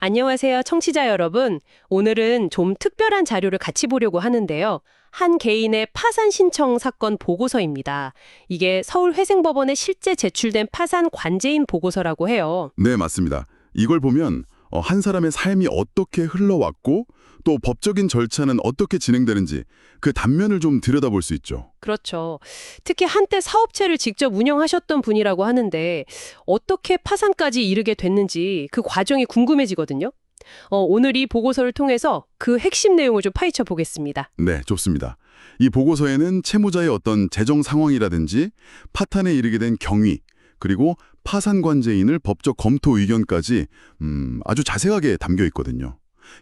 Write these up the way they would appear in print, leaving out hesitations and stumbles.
안녕하세요, 청취자 여러분. 오늘은 좀 특별한 자료를 같이 보려고 하는데요. 한 개인의 파산 신청 사건 보고서입니다. 이게 서울회생법원에 실제 제출된 파산 관제인 보고서라고 해요. 네, 맞습니다. 이걸 보면 한 사람의 삶이 어떻게 흘러왔고 또 법적인 절차는 어떻게 진행되는지 그 단면을 좀 들여다볼 수 있죠. 그렇죠. 특히 한때 사업체를 직접 운영하셨던 분이라고 하는데 어떻게 파산까지 이르게 됐는지 그 과정이 궁금해지거든요. 오늘 이 보고서를 통해서 그 핵심 내용을 좀 파헤쳐 보겠습니다. 네, 좋습니다. 이 보고서에는 채무자의 어떤 재정 상황이라든지 파탄에 이르게 된 경위, 그리고 파산 관제인을 법적 검토 의견까지 아주 자세하게 담겨 있거든요.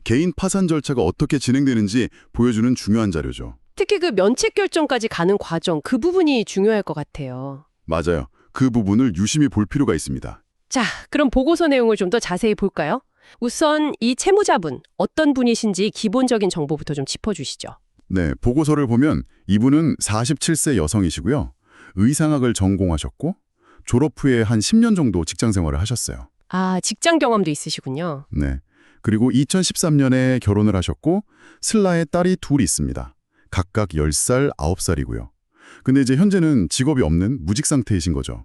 개인 파산 절차가 어떻게 진행되는지 보여주는 중요한 자료죠. 특히 그 면책 결정까지 가는 과정, 그 부분이 중요할 것 같아요. 맞아요. 그 부분을 유심히 볼 필요가 있습니다. 자, 그럼 보고서 내용을 좀 더 자세히 볼까요? 우선 이 채무자분, 어떤 분이신지 기본적인 정보부터 좀 짚어주시죠. 네, 보고서를 보면 이분은 47세 여성이시고요. 의상학을 전공하셨고 졸업 후에 한 10년 정도 직장 생활을 하셨어요. 아, 직장 경험도 있으시군요. 네. 그리고 2013년에 결혼을 하셨고 슬라의 딸이 둘 있습니다. 각각 10살, 9살이고요. 근데 이제 현재는 직업이 없는 무직 상태이신 거죠.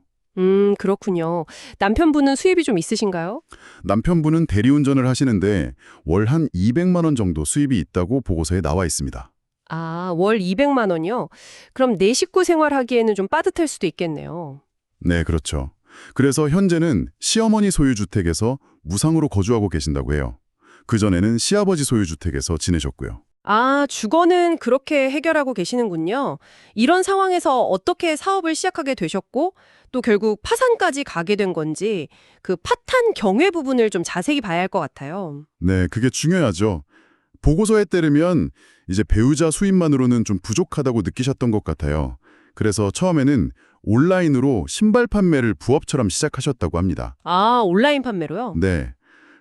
그렇군요. 남편분은 수입이 좀 있으신가요? 남편분은 대리운전을 하시는데 월 한 200만 원 정도 수입이 있다고 보고서에 나와 있습니다. 아, 월 200만 원이요? 그럼 네 식구 생활하기에는 좀 빠듯할 수도 있겠네요. 네, 그렇죠. 그래서 현재는 시어머니 소유 주택에서 무상으로 거주하고 계신다고 해요. 그전에는 시아버지 소유 주택에서 지내셨고요. 아, 주거는 그렇게 해결하고 계시는군요. 이런 상황에서 어떻게 사업을 시작하게 되셨고, 또 결국 파산까지 가게 된 건지, 그 파탄 경외 부분을 좀 자세히 봐야 할 것 같아요. 네, 그게 중요하죠. 보고서에 따르면 이제 배우자 수입만으로는 좀 부족하다고 느끼셨던 것 같아요. 그래서 처음에는 온라인으로 신발 판매를 부업처럼 시작하셨다고 합니다. 아, 온라인 판매로요? 네.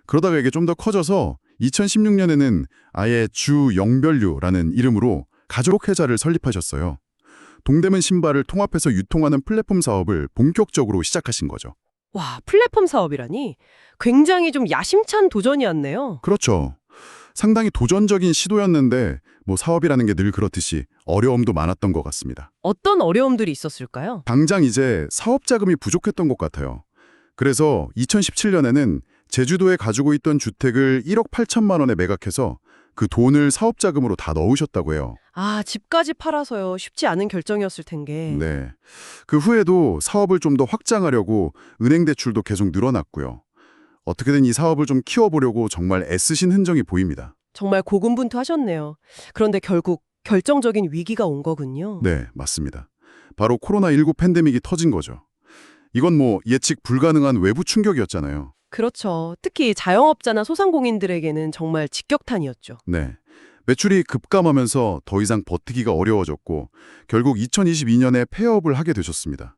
그러다가 이게 좀 더 커져서 2016년에는 아예 주영별류라는 이름으로 가족회사를 설립하셨어요. 동대문 신발을 통합해서 유통하는 플랫폼 사업을 본격적으로 시작하신 거죠. 와, 플랫폼 사업이라니? 굉장히 좀 야심찬 도전이었네요. 그렇죠. 상당히 도전적인 시도였는데 사업이라는 게 늘 그렇듯이 어려움도 많았던 것 같습니다. 어떤 어려움들이 있었을까요? 당장 이제 사업 자금이 부족했던 것 같아요. 그래서 2017년에는 제주도에 가지고 있던 주택을 1억 8천만 원에 매각해서 그 돈을 사업 자금으로 다 넣으셨다고 해요. 아, 집까지 팔아서요. 쉽지 않은 결정이었을 텐데. 네. 그 후에도 사업을 좀 더 확장하려고 은행 대출도 계속 늘어났고요. 어떻게든 이 사업을 좀 키워보려고 정말 애쓰신 흔적이 보입니다. 정말 고군분투하셨네요. 그런데 결국 결정적인 위기가 온 거군요. 네, 맞습니다. 바로 코로나19 팬데믹이 터진 거죠. 이건 예측 불가능한 외부 충격이었잖아요. 그렇죠. 특히 자영업자나 소상공인들에게는 정말 직격탄이었죠. 네. 매출이 급감하면서 더 이상 버티기가 어려워졌고 결국 2022년에 폐업을 하게 되셨습니다.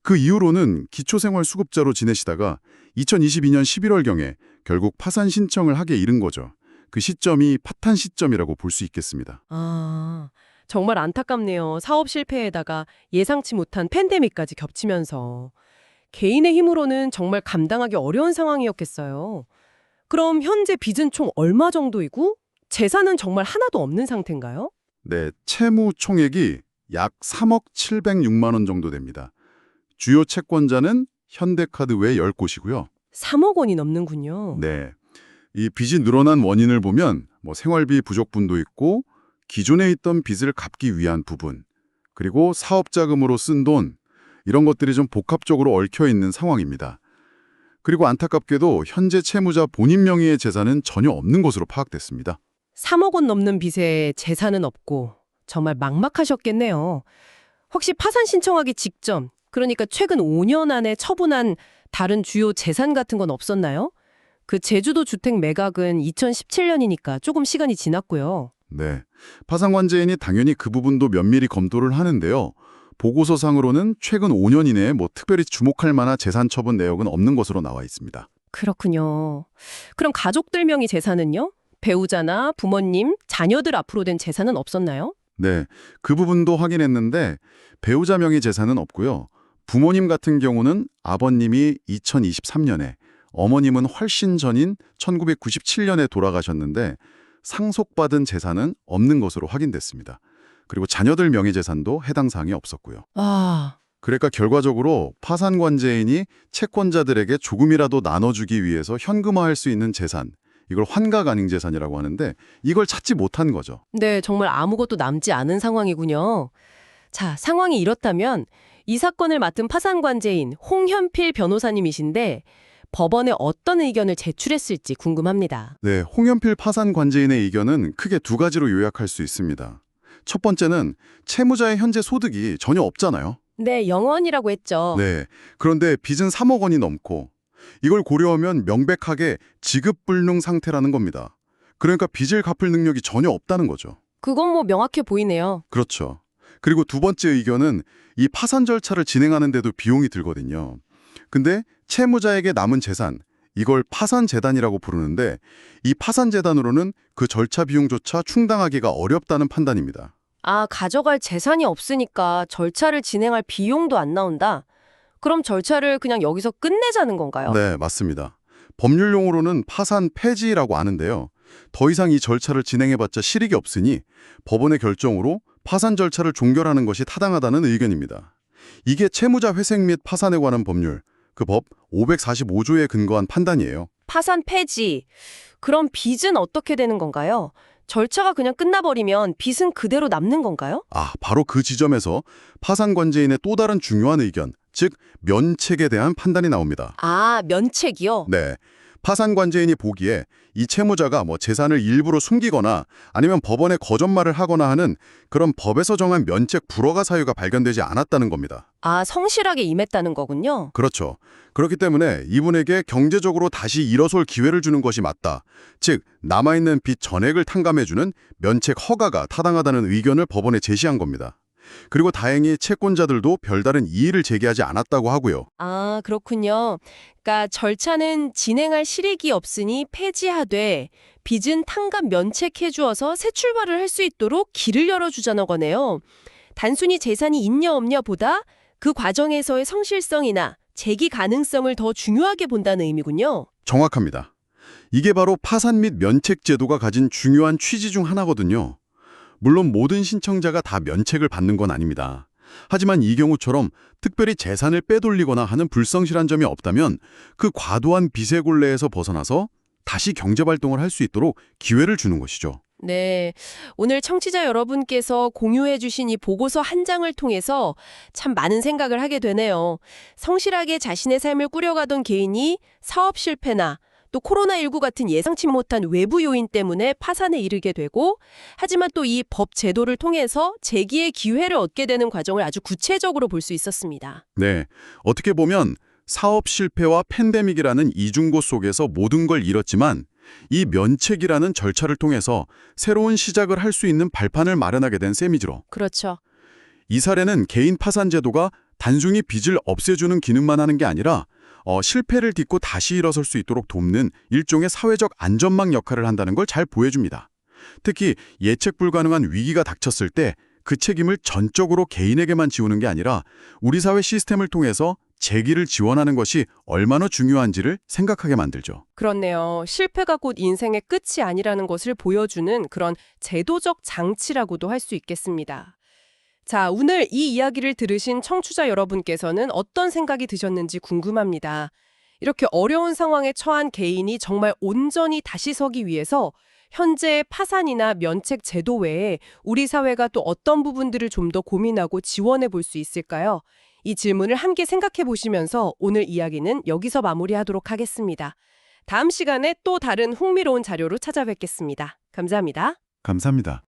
그 이후로는 기초생활수급자로 지내시다가 2022년 11월경에 결국 파산 신청을 하게 이른 거죠. 그 시점이 파탄 시점이라고 볼 수 있겠습니다. 아, 정말 안타깝네요. 사업 실패에다가 예상치 못한 팬데믹까지 겹치면서. 개인의 힘으로는 정말 감당하기 어려운 상황이었겠어요. 그럼 현재 빚은 총 얼마 정도이고 재산은 정말 하나도 없는 상태인가요? 네, 채무 총액이 약 3억 706만 원 정도 됩니다. 주요 채권자는 현대카드 외 10곳이고요. 3억 원이 넘는군요. 네. 이 빚이 늘어난 원인을 보면 생활비 부족분도 있고 기존에 있던 빚을 갚기 위한 부분, 그리고 사업 자금으로 쓴 돈, 이런 것들이 좀 복합적으로 얽혀 있는 상황입니다. 그리고 안타깝게도 현재 채무자 본인 명의의 재산은 전혀 없는 것으로 파악됐습니다. 3억 원 넘는 빚에 재산은 없고 정말 막막하셨겠네요. 혹시 파산 신청하기 직전, 그러니까 최근 5년 안에 처분한 다른 주요 재산 같은 건 없었나요? 그 제주도 주택 매각은 2017년이니까 조금 시간이 지났고요. 네. 파산관제인이 당연히 그 부분도 면밀히 검토를 하는데요. 보고서상으로는 최근 5년 이내에 특별히 주목할 만한 재산 처분 내역은 없는 것으로 나와 있습니다. 그렇군요. 그럼 가족들 명의 재산은요? 배우자나 부모님, 자녀들 앞으로 된 재산은 없었나요? 네. 그 부분도 확인했는데 배우자 명의 재산은 없고요. 부모님 같은 경우는 아버님이 2023년에 어머님은 훨씬 전인 1997년에 돌아가셨는데 상속받은 재산은 없는 것으로 확인됐습니다. 그리고 자녀들 명의재산도 해당 사항이 없었고요. 아, 그러니까 결과적으로 파산관제인이 채권자들에게 조금이라도 나눠주기 위해서 현금화할 수 있는 재산, 이걸 환가가능재산이라고 하는데 이걸 찾지 못한 거죠. 네, 정말 아무것도 남지 않은 상황이군요. 자, 상황이 이렇다면 이 사건을 맡은 파산관제인 홍현필 변호사님이신데 법원에 어떤 의견을 제출했을지 궁금합니다. 네, 홍현필 파산관제인의 의견은 크게 두 가지로 요약할 수 있습니다. 첫 번째는 채무자의 현재 소득이 전혀 없잖아요. 네, 영원이라고 했죠. 네, 그런데 빚은 3억 원이 넘고 이걸 고려하면 명백하게 지급불능 상태라는 겁니다. 그러니까 빚을 갚을 능력이 전혀 없다는 거죠. 그건 뭐 명확해 보이네요. 그렇죠. 그리고 두 번째 의견은 이 파산 절차를 진행하는데도 비용이 들거든요. 근데 채무자에게 남은 재산, 이걸 파산재단이라고 부르는데 이 파산재단으로는 그 절차 비용조차 충당하기가 어렵다는 판단입니다. 아, 가져갈 재산이 없으니까 절차를 진행할 비용도 안 나온다. 그럼 절차를 그냥 여기서 끝내자는 건가요? 네, 맞습니다. 법률 용어로는 파산 폐지라고 하는데요. 더 이상 이 절차를 진행해봤자 실익이 없으니 법원의 결정으로 파산 절차를 종결하는 것이 타당하다는 의견입니다. 이게 채무자 회생 및 파산에 관한 법률, 그 법 545조에 근거한 판단이에요. 파산 폐지. 그럼 빚은 어떻게 되는 건가요? 절차가 그냥 끝나버리면 빚은 그대로 남는 건가요? 바로 그 지점에서 파산관제인의 또 다른 중요한 의견, 즉 면책에 대한 판단이 나옵니다. 아, 면책이요? 네, 파산관제인이 보기에 이 채무자가 재산을 일부러 숨기거나 아니면 법원에 거짓말을 하거나 하는 그런 법에서 정한 면책 불허가 사유가 발견되지 않았다는 겁니다. 아, 성실하게 임했다는 거군요. 그렇죠. 그렇기 때문에 이분에게 경제적으로 다시 일어설 기회를 주는 것이 맞다. 즉, 남아있는 빚 전액을 탕감해주는 면책 허가가 타당하다는 의견을 법원에 제시한 겁니다. 그리고 다행히 채권자들도 별다른 이의를 제기하지 않았다고 하고요. 아, 그렇군요. 그러니까 절차는 진행할 실익이 없으니 폐지하되 빚은 탕감 면책해 주어서 새 출발을 할 수 있도록 길을 열어주자는 거네요. 단순히 재산이 있냐 없냐 보다 그 과정에서의 성실성이나 재기 가능성을 더 중요하게 본다는 의미군요. 정확합니다. 이게 바로 파산 및 면책 제도가 가진 중요한 취지 중 하나거든요. 물론 모든 신청자가 다 면책을 받는 건 아닙니다. 하지만 이 경우처럼 특별히 재산을 빼돌리거나 하는 불성실한 점이 없다면 그 과도한 빚의 굴레에서 벗어나서 다시 경제활동을 할 수 있도록 기회를 주는 것이죠. 네, 오늘 청취자 여러분께서 공유해 주신 이 보고서 한 장을 통해서 참 많은 생각을 하게 되네요. 성실하게 자신의 삶을 꾸려가던 개인이 사업 실패나 또 코로나19 같은 예상치 못한 외부 요인 때문에 파산에 이르게 되고, 하지만 또 이 법 제도를 통해서 재기의 기회를 얻게 되는 과정을 아주 구체적으로 볼 수 있었습니다. 네, 어떻게 보면 사업 실패와 팬데믹이라는 이중고 속에서 모든 걸 잃었지만 이 면책이라는 절차를 통해서 새로운 시작을 할 수 있는 발판을 마련하게 된 셈이죠. 그렇죠. 이 사례는 개인 파산 제도가 단순히 빚을 없애주는 기능만 하는 게 아니라 실패를 딛고 다시 일어설 수 있도록 돕는 일종의 사회적 안전망 역할을 한다는 걸 잘 보여줍니다. 특히 예측 불가능한 위기가 닥쳤을 때 그 책임을 전적으로 개인에게만 지우는 게 아니라 우리 사회 시스템을 통해서 재기를 지원하는 것이 얼마나 중요한지를 생각하게 만들죠. 그렇네요. 실패가 곧 인생의 끝이 아니라는 것을 보여주는 그런 제도적 장치라고도 할 수 있겠습니다. 자, 오늘 이 이야기를 들으신 청취자 여러분께서는 어떤 생각이 드셨는지 궁금합니다. 이렇게 어려운 상황에 처한 개인이 정말 온전히 다시 서기 위해서 현재의 파산이나 면책 제도 외에 우리 사회가 또 어떤 부분들을 좀 더 고민하고 지원해 볼 수 있을까요? 이 질문을 함께 생각해 보시면서 오늘 이야기는 여기서 마무리하도록 하겠습니다. 다음 시간에 또 다른 흥미로운 자료로 찾아뵙겠습니다. 감사합니다. 감사합니다.